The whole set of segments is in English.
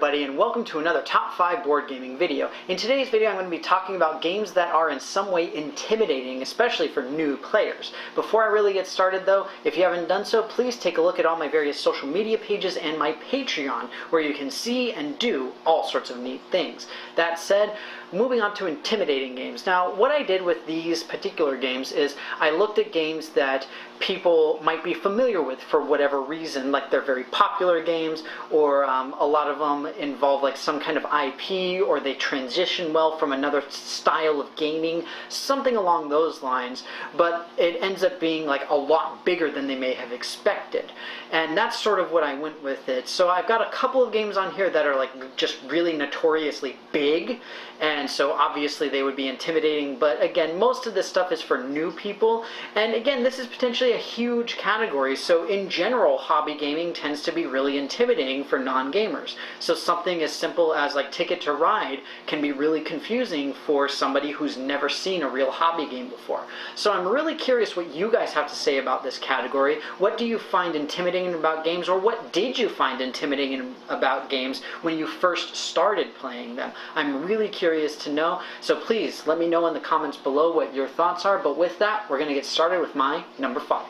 everybody, and welcome to another Top 5 board gaming video. In today's video I'm going to be talking about games that are in some way intimidating, especially for new players. Before I really get started though, if you haven't done so, please take a look at all my various social media pages and my Patreon, where you can see and do all sorts of neat things. That said, moving on to intimidating games. Now, what I did with these particular games is I looked at games that people might be familiar with for whatever reason, like they're very popular games, or a lot of them involve like some kind of IP, or they transition well from another style of gaming, something along those lines, but it ends up being like a lot bigger than they may have expected. And that's sort of what I went with it. So I've got a couple of games on here that are like just really notoriously big, and so obviously they would be intimidating, but again, most of this stuff is for new people, and again, this is potentially a huge category, so in general, hobby gaming tends to be really intimidating for non-gamers. So something as simple as like Ticket to Ride can be really confusing for somebody who's never seen a real hobby game before. So I'm really curious what you guys have to say about this category. What do you find intimidating about games, or what did you find intimidating about games when you first started playing them? I'm really curious to know, so please let me know in the comments below what your thoughts are. But with that, we're going to get started with my number 5.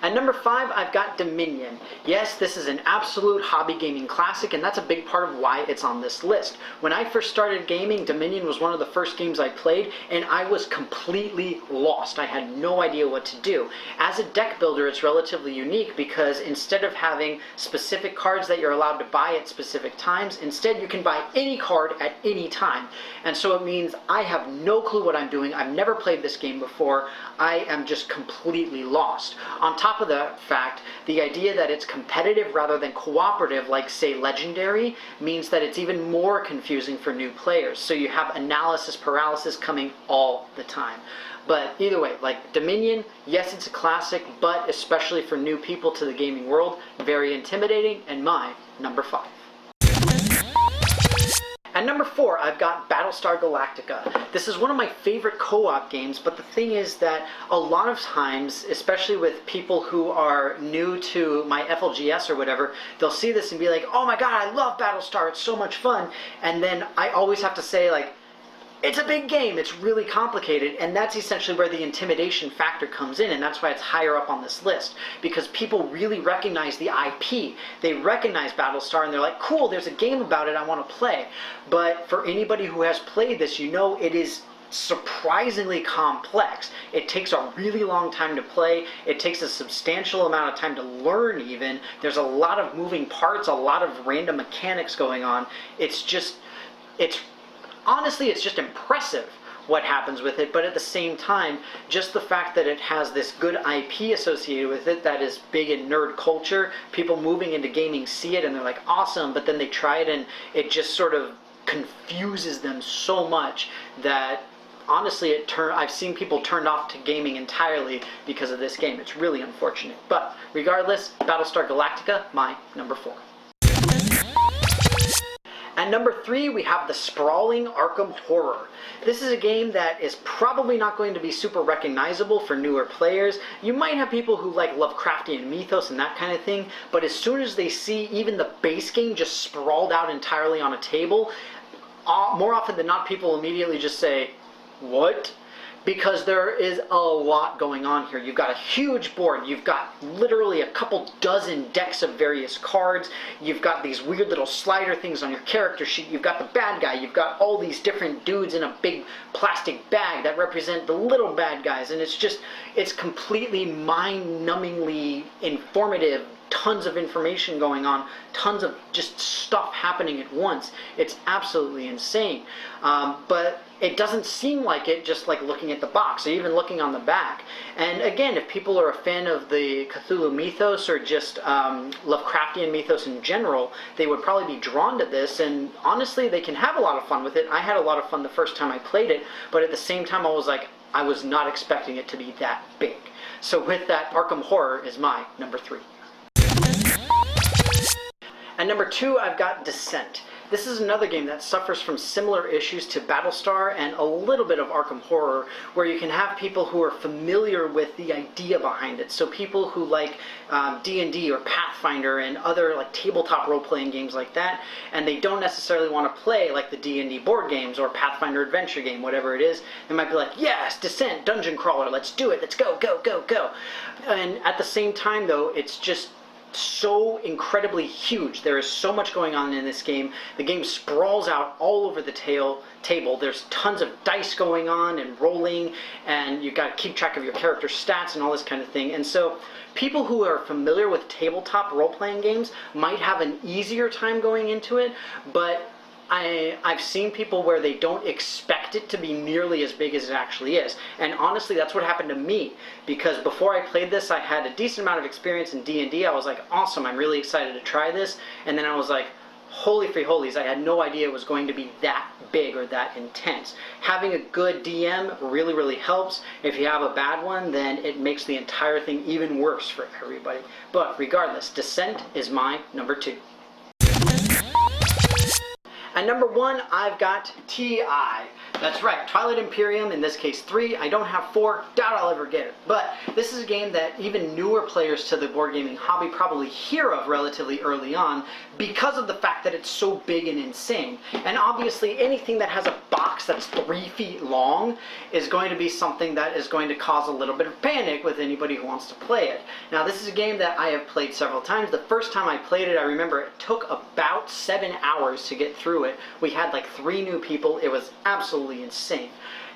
At number 5, I've got Dominion. Yes, this is an absolute hobby gaming classic, and that's a big part of why it's on this list. When I first started gaming, Dominion was one of the first games I played, and I was completely lost. I had no idea what to do. As a deck builder, it's relatively unique because instead of having specific cards that you're allowed to buy at specific times, instead you can buy any card at any time. And so it means I have no clue what I'm doing. I've never played this game before. I am just completely lost. On top of the fact, the idea that it's competitive rather than cooperative, like say Legendary, means that it's even more confusing for new players. So you have analysis paralysis coming all the time. But either way, like Dominion, yes, it's a classic, but especially for new people to the gaming world, very intimidating, and my number 5. At number 4, I've got Battlestar Galactica. This is one of my favorite co-op games, but the thing is that a lot of times, especially with people who are new to my FLGS or whatever, they'll see this and be like, oh my god, I love Battlestar, it's so much fun. And then I always have to say, like, it's a big game, it's really complicated, and that's essentially where the intimidation factor comes in, and that's why it's higher up on this list, because people really recognize the IP. They recognize Battlestar and they're like, cool, there's a game about it I want to play. But for anybody who has played this, you know it is surprisingly complex. It takes a really long time to play. It takes a substantial amount of time to learn even. There's a lot of moving parts, a lot of random mechanics going on. Honestly, it's just impressive what happens with it, but at the same time, just the fact that it has this good IP associated with it that is big in nerd culture, people moving into gaming see it and they're like, awesome, but then they try it and it just sort of confuses them so much that honestly, I've seen people turned off to gaming entirely because of this game. It's really unfortunate. But regardless, Battlestar Galactica, my number 4. At number 3, we have the sprawling Arkham Horror. This is a game that is probably not going to be super recognizable for newer players. You might have people who like Lovecraftian mythos and that kind of thing, but as soon as they see even the base game just sprawled out entirely on a table, more often than not, people immediately just say, what? Because there is a lot going on here. You've got a huge board. You've got literally a couple dozen decks of various cards. You've got these weird little slider things on your character sheet. You've got the bad guy. You've got all these different dudes in a big plastic bag that represent the little bad guys. And it's completely mind-numbingly informative. Tons of information going on, tons of just stuff happening at once. It's absolutely insane. But it doesn't seem like it just like looking at the box or even looking on the back. And again, if people are a fan of the Cthulhu mythos or just Lovecraftian mythos in general, they would probably be drawn to this, and honestly, they can have a lot of fun with it. I had a lot of fun the first time I played it, but at the same time, I was not expecting it to be that big. So with that, Arkham Horror is my number 3. At number 2, I've got Descent. this is another game that suffers from similar issues to Battlestar and a little bit of Arkham Horror, where you can have people who are familiar with the idea behind it. So people who like D&D or Pathfinder and other like tabletop role-playing games like that, and they don't necessarily want to play like the D&D board games or Pathfinder adventure game, whatever it is. They might be like, yes, Descent, Dungeon Crawler, let's do it, let's go, go, go, go. And at the same time, though, it's just so incredibly huge. There is so much going on in this game. The game sprawls out all over the table. There's tons of dice going on and rolling, and you've got to keep track of your character stats and all this kind of thing. And so people who are familiar with tabletop role-playing games might have an easier time going into it, but I've seen people where they don't expect it to be nearly as big as it actually is. And honestly, that's what happened to me. Because before I played this, I had a decent amount of experience in D&D. I was like, awesome, I'm really excited to try this. And then I was like, holy free holies, I had no idea it was going to be that big or that intense. Having a good DM really, really helps. If you have a bad one, then it makes the entire thing even worse for everybody. But regardless, Descent is my number 2. At number 1, I've got TI. That's right, Twilight Imperium, in this case 3. I don't have 4, doubt I'll ever get it. But this is a game that even newer players to the board gaming hobby probably hear of relatively early on because of the fact that it's so big and insane. And obviously anything that has a box that's 3 feet long is going to be something that is going to cause a little bit of panic with anybody who wants to play it. Now this is a game that I have played several times. The first time I played it, I remember it took about 7 hours to get through it. We had like 3 new people. It was absolutely insane.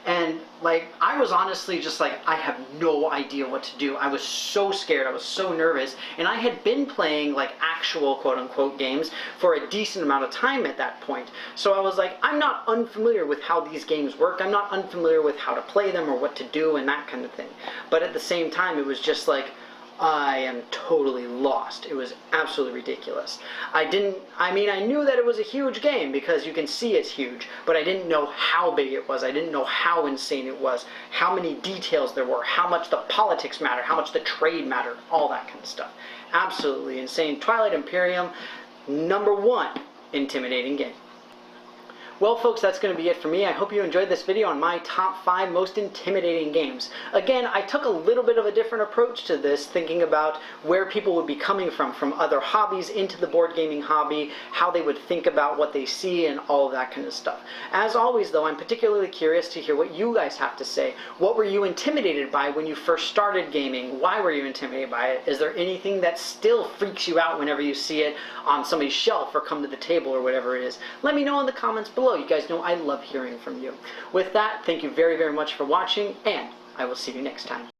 And like, I was honestly just like, I have no idea what to do. I was so scared, I was so nervous, and I had been playing like actual quote-unquote games for a decent amount of time at that point. So I was like, I'm not unfamiliar with how these games work. I'm not unfamiliar with how to play them or what to do and that kind of thing. But at the same time, it was just like, I am totally lost. It was absolutely ridiculous. I knew that it was a huge game because you can see it's huge, but I didn't know how big it was. I didn't know how insane it was, how many details there were, how much the politics mattered, how much the trade mattered, all that kind of stuff. Absolutely insane. Twilight Imperium, number 1 intimidating game. Well folks, that's going to be it for me. I hope you enjoyed this video on my top 5 most intimidating games. Again, I took a little bit of a different approach to this, thinking about where people would be coming from other hobbies into the board gaming hobby, how they would think about what they see and all of that kind of stuff. As always though, I'm particularly curious to hear what you guys have to say. What were you intimidated by when you first started gaming? Why were you intimidated by it? Is there anything that still freaks you out whenever you see it on somebody's shelf or come to the table or whatever it is? Let me know in the comments below. You guys know I love hearing from you. With that, thank you very, very much for watching, and I will see you next time.